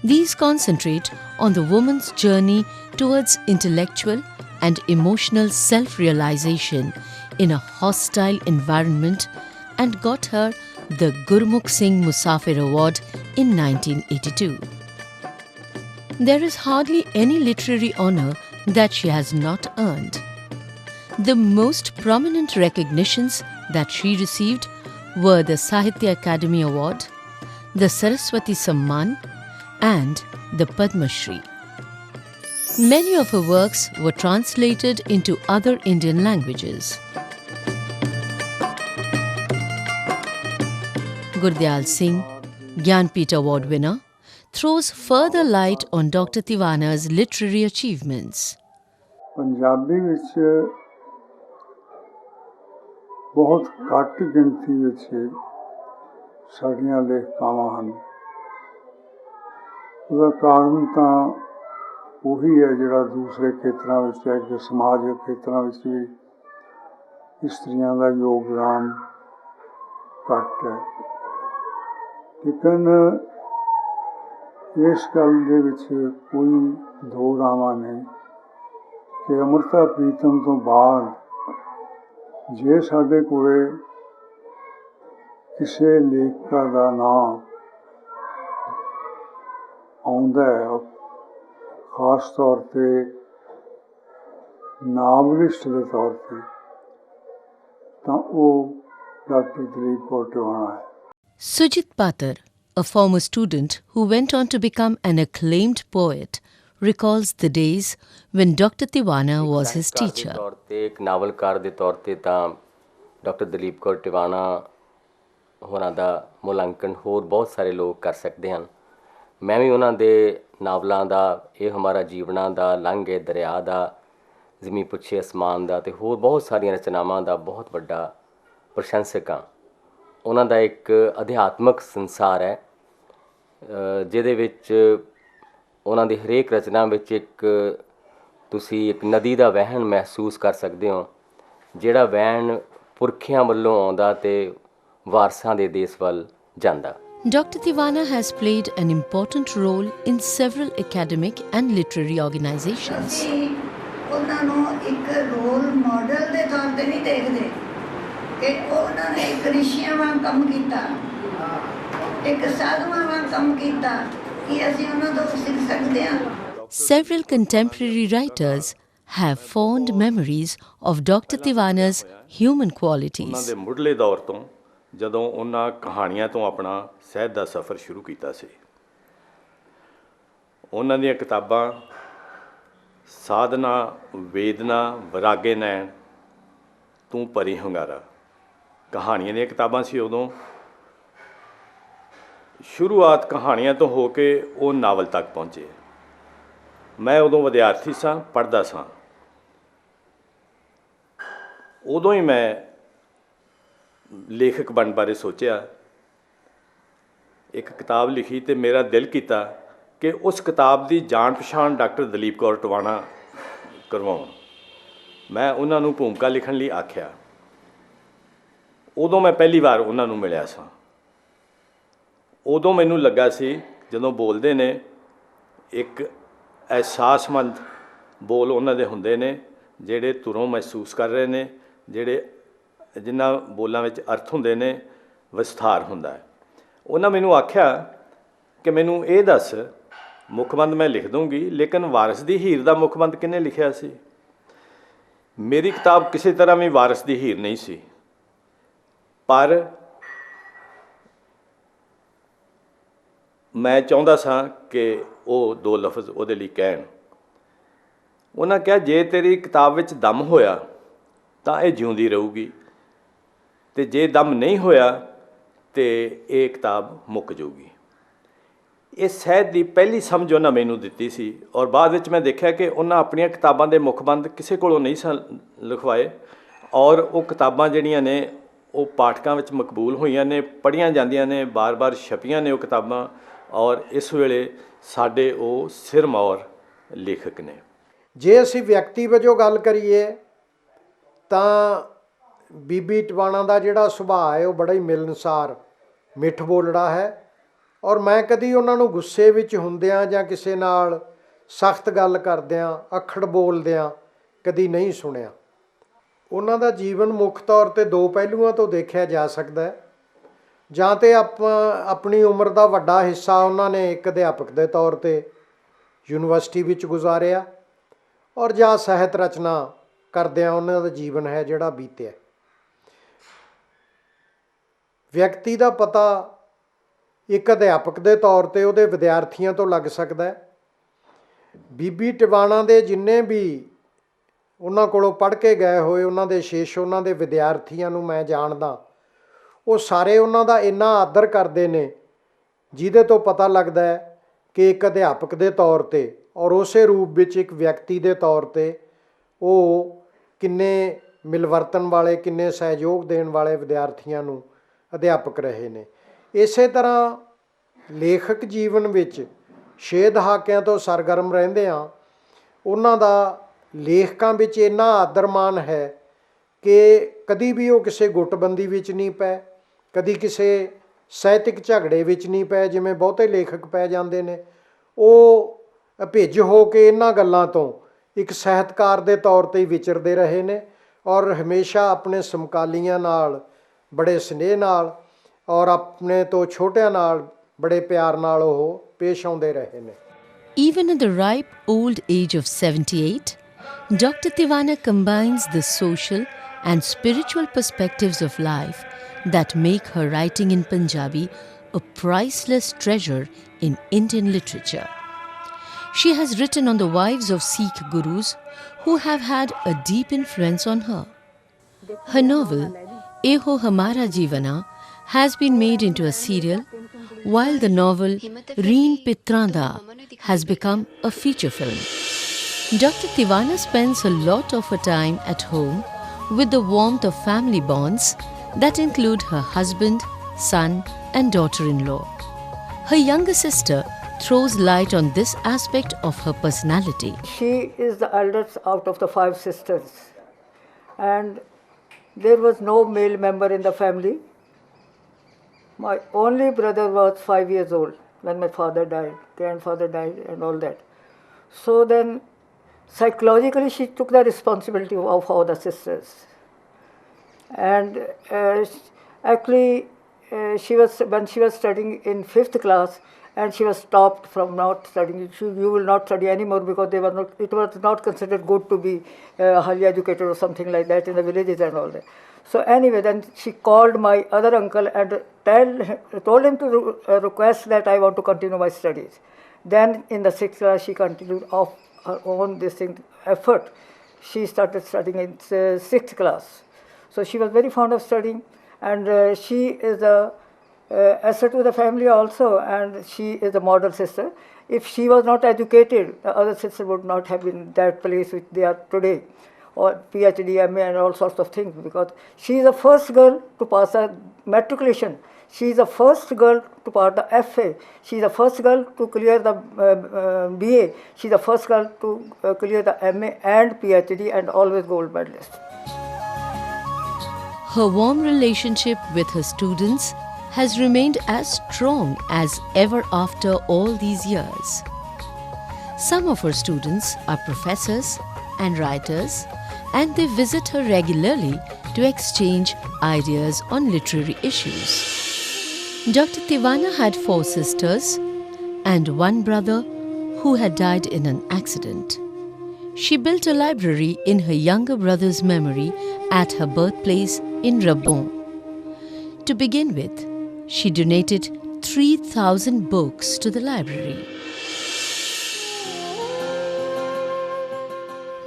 These concentrate on the woman's journey towards intellectual and emotional self-realization in a hostile environment and got her the Gurmukh Singh Musafir Award in 1982. There is hardly any literary honor that she has not earned. The most prominent recognitions that she received were the Sahitya Akademi Award, the Saraswati Samman, and the Padma Shri. Many of her works were translated into other Indian languages. Gurdyal Singh, Gyanpith Award winner, throws further light on Dr. Tiwana's literary achievements.
Punjabi ਵਿੱਚ ਬਹੁਤ ਘੱਟ ਗਿਣਤੀ ਵਿੱਚ ਸਾਡੀਆਂ ਲੇਖਕਾਵਾਂ ਹਨ। ਉਹਦਾ ਕਾਰਨ ਤਾਂ ਉਹੀ ਹੈ ਜਿਹੜਾ ਦੂਸਰੇ ਖੇਤਰਾਂ ਵਿੱਚ ਹੈ ਕਿ ਸਮਾਜਿਕ ਖੇਤਰਾਂ ਵਿੱਚ ਵੀ ਇਸਤਰੀਆਂ ਦਾ ਯੋਗਦਾਨ ਘੱਟ ਹੈ। ਲੇਕਿਨ ਇਸ ਗੱਲ ਦੇ ਵਿੱਚ ਕੋਈ ਦੋ ਰਾਵਾਂ ਨਹੀਂ ਕਿ ਅੰਮ੍ਰਿਤਾ ਪ੍ਰੀਤਮ ਤੋਂ ਬਾਅਦ ਜੇ ਸਾਡੇ ਕੋਲੇ ਕਿਸੇ ਲੇਖਕਾਂ ਦਾ ਨਾਮ ਆਉਂਦਾ ਹੈ, ਖਾਸ ਤੌਰ 'ਤੇ ਨਾਵਲਿਸਟ ਦੇ ਤੌਰ 'ਤੇ, ਤਾਂ ਉਹ ਡਾਕਟਰ ਦਲੀਪ ਕੌਰ ਟਿਵਾਣਾ ਹੈ।
Sujit Patar, a former student who went on to become an acclaimed poet, recalls the days when Dr. Tiwana was his teacher.
ਤੌਰ ਤੇ ਇੱਕ ਨਾਵਲਕਾਰ ਦੇ ਤੌਰ ਤੇ ਤਾਂ ਡਾਕਟਰ ਦਲੀਪ ਕੌਰ ਟਿਵਾਣਾ ਹੋਰਾਂ ਦਾ ਮੁਲਾਂਕਣ ਹੋਰ ਬਹੁਤ ਸਾਰੇ ਲੋਕ ਕਰ ਸਕਦੇ ਹਨ। ਮੈਂ ਵੀ ਉਹਨਾਂ ਦੇ ਨਾਵਲਾਂ ਦਾ, ਇਹ ਹਮਾਰਾ ਜੀਵਨਾਂ ਦਾ, ਲੰਘੇ ਦਰਿਆ ਦਾ, ਜ਼ਮੀਨ ਪੁੱਛੇ ਅਸਮਾਨ ਦਾ ਅਤੇ ਹੋਰ ਬਹੁਤ ਸਾਰੀਆਂ ਰਚਨਾਵਾਂ ਦਾ ਬਹੁਤ ਵੱਡਾ ਪ੍ਰਸ਼ੰਸਕ ਹਾਂ। ਉਹਨਾਂ ਦਾ ਇੱਕ ਅਧਿਆਤਮਕ ਸੰਸਾਰ ਹੈ ਜਿਹਦੇ ਵਿੱਚ ਉਹਨਾਂ ਦੀ ਹਰੇਕ ਰਚਨਾ ਵਿੱਚ ਤੁਸੀਂ ਇੱਕ ਨਦੀ ਦਾ ਵਹਿਣ ਮਹਿਸੂਸ ਕਰ ਸਕਦੇ ਹੋ, ਜਿਹੜਾ ਵਹਿਣ ਪੁਰਖਿਆਂ ਵੱਲੋਂ ਆਉਂਦਾ ਅਤੇ ਵਾਰਸਾਂ ਦੇ ਦੇਸ਼ ਵੱਲ ਜਾਂਦਾ।
Dr. Tiwana has played an important role in several academic and literary organizations.
ਅਸੀਂ ਉਹਨਾਂ ਨੂੰ ਇੱਕ ਰੋਲ ਮਾਡਲ ਦੇ ਤੌਰ ਤੇ ਨਹੀਂ ਦੇਖਦੇ ਕਿ ਉਹਨਾਂ ਨੇ ਇੱਕ ਰਿਸ਼ੀਆਂ ਵਾਂਗ ਕੰਮ ਕੀਤਾ, ਇੱਕ ਸਾਧੂਆਂ ਵਾਂਗ ਕੰਮ ਕੀਤਾ ਕਿ ਅਸੀਂ ਉਹਨਾਂ ਤੋਂ ਸਿੱਖ ਸਕਦੇ ਹਾਂ।
Several contemporary writers have fond memories of Dr. Tiwana's human
ਉਹਨਾਂ
qualities.
ਦੇ ਮੁੱਢਲੇ ਦੌਰ ਤੋਂ ਜਦੋਂ ਉਹਨਾਂ ਕਹਾਣੀਆਂ ਤੋਂ ਆਪਣਾ ਸਾਹਿਤ ਦਾ ਸਫ਼ਰ ਸ਼ੁਰੂ ਕੀਤਾ ਸੀ, ਉਹਨਾਂ ਦੀਆਂ ਕਿਤਾਬਾਂ ਸਾਧਨਾ, ਵੇਦਨਾ, ਵਿਰਾਗੇ ਨੈਣ, ਤੂੰ ਭਰੀ ਹੁੰਗਾਰਾ ਕਹਾਣੀਆਂ ਦੀਆਂ ਕਿਤਾਬਾਂ ਸੀ। ਉਦੋਂ ਸ਼ੁਰੂਆਤ ਕਹਾਣੀਆਂ ਤੋਂ ਹੋ ਕੇ ਉਹ ਨਾਵਲ ਤੱਕ ਪਹੁੰਚੇ। ਮੈਂ ਉਦੋਂ ਵਿਦਿਆਰਥੀ ਸਾਂ, ਪੜ੍ਹਦਾ ਸਾਂ। ਉਦੋਂ ਹੀ ਮੈਂ ਲੇਖਕ ਬਣਨ ਬਾਰੇ ਸੋਚਿਆ, ਇੱਕ ਕਿਤਾਬ ਲਿਖੀ ਅਤੇ ਮੇਰਾ ਦਿਲ ਕੀਤਾ ਕਿ ਉਸ ਕਿਤਾਬ ਦੀ ਜਾਣ ਪਛਾਣ ਡਾਕਟਰ ਦਲੀਪ ਕੌਰ ਟਿਵਾਣਾ ਕਰਵਾਉਣ। ਮੈਂ ਉਹਨਾਂ ਨੂੰ ਭੂਮਿਕਾ ਲਿਖਣ ਲਈ ਆਖਿਆ। ਉਦੋਂ ਮੈਂ ਪਹਿਲੀ ਵਾਰ ਉਹਨਾਂ ਨੂੰ ਮਿਲਿਆ ਸਾਂ। ਉਦੋਂ ਮੈਨੂੰ ਲੱਗਾ ਸੀ ਜਦੋਂ ਬੋਲਦੇ ਨੇ, ਇੱਕ ਅਹਿਸਾਸਮੰਦ ਬੋਲ ਉਹਨਾਂ ਦੇ ਹੁੰਦੇ ਨੇ ਜਿਹੜੇ ਧੁਰੋਂ ਮਹਿਸੂਸ ਕਰ ਰਹੇ ਨੇ, ਜਿਨ੍ਹਾਂ ਬੋਲਾਂ ਵਿੱਚ ਅਰਥ ਹੁੰਦੇ ਨੇ, ਵਿਸਥਾਰ ਹੁੰਦਾ ਹੈ। ਉਹਨਾਂ ਮੈਨੂੰ ਆਖਿਆ ਕਿ ਮੈਨੂੰ ਇਹ ਦੱਸ, ਮੁੱਖਬੰਦ ਮੈਂ ਲਿਖ ਦੂੰਗੀ, ਲੇਕਿਨ ਵਾਰਿਸ ਦੀ ਹੀਰ ਦਾ ਮੁੱਖਬੰਦ ਕਿਹਨੇ ਲਿਖਿਆ ਸੀ? ਮੇਰੀ ਕਿਤਾਬ ਕਿਸੇ ਤਰ੍ਹਾਂ ਵੀ ਵਾਰਿਸ ਦੀ ਹੀਰ ਨਹੀਂ ਸੀ, ਪਰ ਮੈਂ ਚਾਹੁੰਦਾ ਸਾਂ ਕਿ ਉਹ ਦੋ ਲਫ਼ਜ਼ ਉਹਦੇ ਲਈ ਕਹਿਣ। ਉਹਨਾਂ ਕਿਹਾ, ਜੇ ਤੇਰੀ ਕਿਤਾਬ ਵਿੱਚ ਦਮ ਹੋਇਆ ਤਾਂ ਇਹ ਜਿਉਂਦੀ ਰਹੂਗੀ, ਅਤੇ ਜੇ ਦਮ ਨਹੀਂ ਹੋਇਆ ਤਾਂ ਇਹ ਕਿਤਾਬ ਮੁੱਕ ਜਾਊਗੀ। ਇਹ ਸਾਹਿਤ ਦੀ ਪਹਿਲੀ ਸਮਝ ਉਹਨਾਂ ਮੈਨੂੰ ਦਿੱਤੀ ਸੀ। ਔਰ ਬਾਅਦ ਵਿੱਚ ਮੈਂ ਦੇਖਿਆ ਕਿ ਉਹਨਾਂ ਆਪਣੀਆਂ ਕਿਤਾਬਾਂ ਦੇ ਮੁੱਖਬੰਦ ਕਿਸੇ ਕੋਲੋਂ ਨਹੀਂ ਸਨ ਲਿਖਵਾਏ, ਔਰ ਉਹ ਕਿਤਾਬਾਂ ਜਿਹੜੀਆਂ ਨੇ ਉਹ ਪਾਠਕਾਂ ਵਿੱਚ ਮਕਬੂਲ ਹੋਈਆਂ ਨੇ, ਪੜ੍ਹੀਆਂ ਜਾਂਦੀਆਂ ਨੇ, ਬਾਰ-ਬਾਰ ਛਪੀਆਂ ਨੇ ਉਹ ਕਿਤਾਬਾਂ, ਔਰ ਇਸ ਵੇਲੇ ਸਾਡੇ ਉਹ ਸਿਰਮੌਰ ਲੇਖਕ ਨੇ।
ਜੇ ਅਸੀਂ ਵਿਅਕਤੀ ਵਜੋਂ ਗੱਲ ਕਰੀਏ ਤਾਂ ਬੀਬੀ ਟਿਵਾਣਾ ਦਾ ਜਿਹੜਾ ਸੁਭਾਅ ਹੈ ਉਹ ਬੜਾ ਹੀ ਮਿਲਣਸਾਰ, ਮਿੱਠ ਬੋਲੜਾ ਹੈ, ਔਰ ਮੈਂ ਕਦੀ ਉਹਨਾਂ ਨੂੰ ਗੁੱਸੇ ਵਿੱਚ ਹੁੰਦਿਆਂ ਜਾਂ ਕਿਸੇ ਨਾਲ ਸਖਤ ਗੱਲ ਕਰਦਿਆਂ, ਅੱਖੜ ਬੋਲਦਿਆਂ ਕਦੀ ਨਹੀਂ ਸੁਣਿਆ। ਉਹਨਾਂ ਦਾ ਜੀਵਨ ਮੁੱਖ ਤੌਰ 'ਤੇ ਦੋ ਪਹਿਲੂਆਂ ਤੋਂ ਦੇਖਿਆ ਜਾ ਸਕਦਾ ਹੈ। ਜਾਂ ਤਾਂ ਆਪਣੀ ਉਮਰ ਦਾ ਵੱਡਾ ਹਿੱਸਾ ਉਹਨਾਂ ਨੇ ਇੱਕ ਅਧਿਆਪਕ ਦੇ ਤੌਰ 'ਤੇ ਯੂਨੀਵਰਸਿਟੀ ਵਿੱਚ ਗੁਜ਼ਾਰਿਆ, ਔਰ ਜਾਂ ਸਾਹਿਤ ਰਚਨਾ ਕਰਦਿਆਂ ਉਹਨਾਂ ਦਾ ਜੀਵਨ ਹੈ ਜਿਹੜਾ ਬੀਤਿਆ। ਵਿਅਕਤੀ ਦਾ ਪਤਾ ਇੱਕ ਅਧਿਆਪਕ ਦੇ ਤੌਰ 'ਤੇ ਉਹਦੇ ਵਿਦਿਆਰਥੀਆਂ ਤੋਂ ਲੱਗ ਸਕਦਾ ਹੈ। ਬੀਬੀ ਟਿਵਾਣਾ ਦੇ ਜਿੰਨੇ ਵੀ ਉਹਨਾਂ ਕੋਲੋਂ ਪੜ੍ਹ ਕੇ ਗਏ ਹੋਏ ਉਹਨਾਂ ਦੇ ਸ਼ਿਸ਼, ਉਹਨਾਂ ਦੇ ਵਿਦਿਆਰਥੀਆਂ ਨੂੰ ਮੈਂ ਜਾਣਦਾ, ਉਹ ਸਾਰੇ ਉਹਨਾਂ ਦਾ ਇੰਨਾ ਆਦਰ ਕਰਦੇ ਨੇ ਜਿਹਦੇ ਤੋਂ ਪਤਾ ਲੱਗਦਾ ਹੈ ਕਿ ਇੱਕ ਅਧਿਆਪਕ ਦੇ ਤੌਰ 'ਤੇ ਔਰ ਉਸੇ ਰੂਪ ਵਿੱਚ ਇੱਕ ਵਿਅਕਤੀ ਦੇ ਤੌਰ 'ਤੇ ਉਹ ਕਿੰਨੇ ਮਿਲਵਰਤਨ ਵਾਲੇ, ਕਿੰਨੇ ਸਹਿਯੋਗ ਦੇਣ ਵਾਲੇ ਵਿਦਿਆਰਥੀਆਂ ਨੂੰ ਅਧਿਆਪਕ ਰਹੇ ਨੇ। ਇਸੇ ਤਰ੍ਹਾਂ ਲੇਖਕ ਜੀਵਨ ਵਿੱਚ 6 ਦਹਾਕਿਆਂ ਤੋਂ ਸਰਗਰਮ ਰਹਿੰਦੇ ਹਾਂ, ਉਹਨਾਂ ਦਾ ਲੇਖਕਾਂ ਵਿੱਚ ਇੰਨਾ ਆਦਰ ਮਾਣ ਹੈ ਕਿ ਕਦੀ ਵੀ ਉਹ ਕਿਸੇ ਗੁੱਟਬੰਦੀ ਵਿੱਚ ਨਹੀਂ ਪਏ, ਕਦੀ ਕਿਸੇ ਸਾਹਿਤਕ ਝਗੜੇ ਵਿੱਚ ਨਹੀਂ ਪਏ ਜਿਵੇਂ ਬਹੁਤੇ ਲੇਖਕ ਪੈ ਜਾਂਦੇ ਨੇ। ਉਹ ਭਿੱਜ ਹੋ ਕੇ ਇਹਨਾਂ ਗੱਲਾਂ ਤੋਂ ਇੱਕ ਸਾਹਿਤਕਾਰ ਦੇ ਤੌਰ 'ਤੇ ਹੀ ਵਿਚਰਦੇ ਰਹੇ ਨੇ ਔਰ ਹਮੇਸ਼ਾ ਆਪਣੇ ਸਮਕਾਲੀਆਂ ਨਾਲ ਬੜੇ ਸਨੇਹ ਨਾਲ ਔਰ ਆਪਣੇ ਤੋਂ ਛੋਟਿਆਂ ਨਾਲ ਬੜੇ ਪਿਆਰ ਨਾਲ ਉਹ ਪੇਸ਼ ਆਉਂਦੇ ਰਹੇ ਨੇ।
Even at the ripe old age of 78, Dr. Tiwana combines the social and spiritual perspectives of life that make her writing in Punjabi a priceless treasure in Indian literature. She has written on the wives of Sikh gurus who have had a deep influence on her. Her novel, Eho Hamara Jeevana, has been made into a serial, while the novel Reen Pitranda has become a feature film. Dr. Tiwana spends a lot of her time at home with the warmth of family bonds that include her husband, son, and daughter-in-law. Her younger sister throws light on this aspect of her personality.
She is the eldest out of the 5 sisters, and there was no male member in the family. My only brother was 5 years old when my father died, grandfather died, and all that. So then, psychologically, she took the responsibility of all the sisters. And actually, when she was studying in 5th class, and she was stopped from not studying. You will not study anymore because it was not considered good to be highly educated or something like that in the villages and all that. So anyway, then she called my other uncle and told him to request that I want to continue my studies. Then in the 6th class, she continued of her own effort. She started studying in 6th class. So she was very fond of studying, and she is a asset to the family also, and she is a model sister. If she was not educated, the other sisters would not have been in that place which they are today, or PhD, MA, and all sorts of things, because she is the first girl to pass a matriculation. She is the first girl to pass the FA. She is the first girl to clear the BA. She is the first girl to clear the MA and PhD, and always gold medalist.
Her warm relationship with her students has remained as strong as ever after all these years. Some of her students are professors and writers, and they visit her regularly to exchange ideas on literary issues. Dr. Tiwana had 4 sisters and 1 brother who had died in an accident. She built a library in her younger brother's memory at her birthplace in Rabon. To begin with, she donated 3,000 books to the library.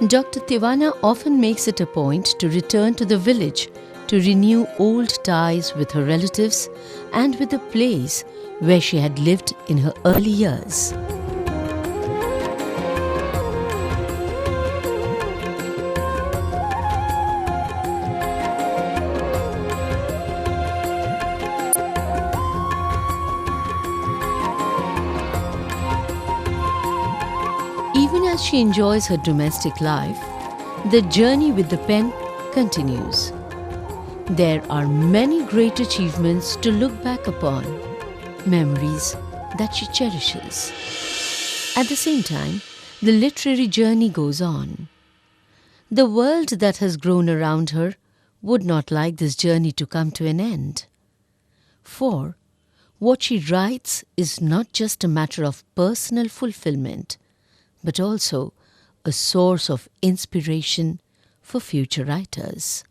Dr. Tiwana often makes it a point to return to the village to renew old ties with her relatives and with the place where she had lived in her early years. Even as she enjoys her domestic life, the journey with the pen continues. There are many great achievements to look back upon, memories that she cherishes. At the same time, the literary journey goes on. The world that has grown around her would not like this journey to come to an end. For what she writes is not just a matter of personal fulfillment, but also a source of inspiration for future writers.